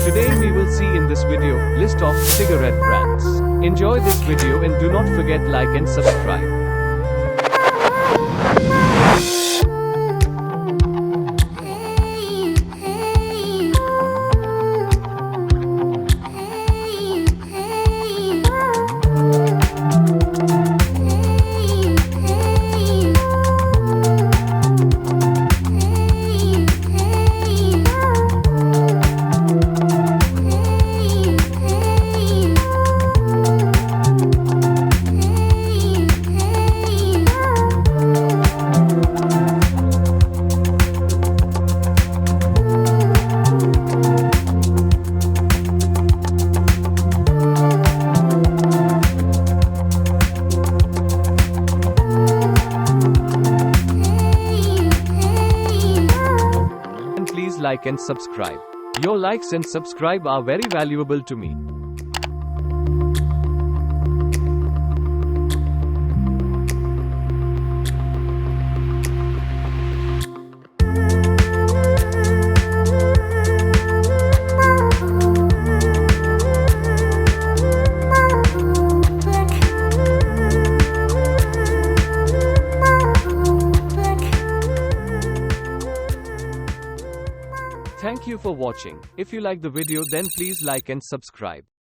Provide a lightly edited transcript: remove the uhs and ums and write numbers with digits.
Today we will see in this video, list of cigarette brands. Enjoy this video and do not forget like and subscribe. Please like and subscribe. Your likes and subscribe are very valuable to me. Thank you for watching. If you like the video then please like and subscribe.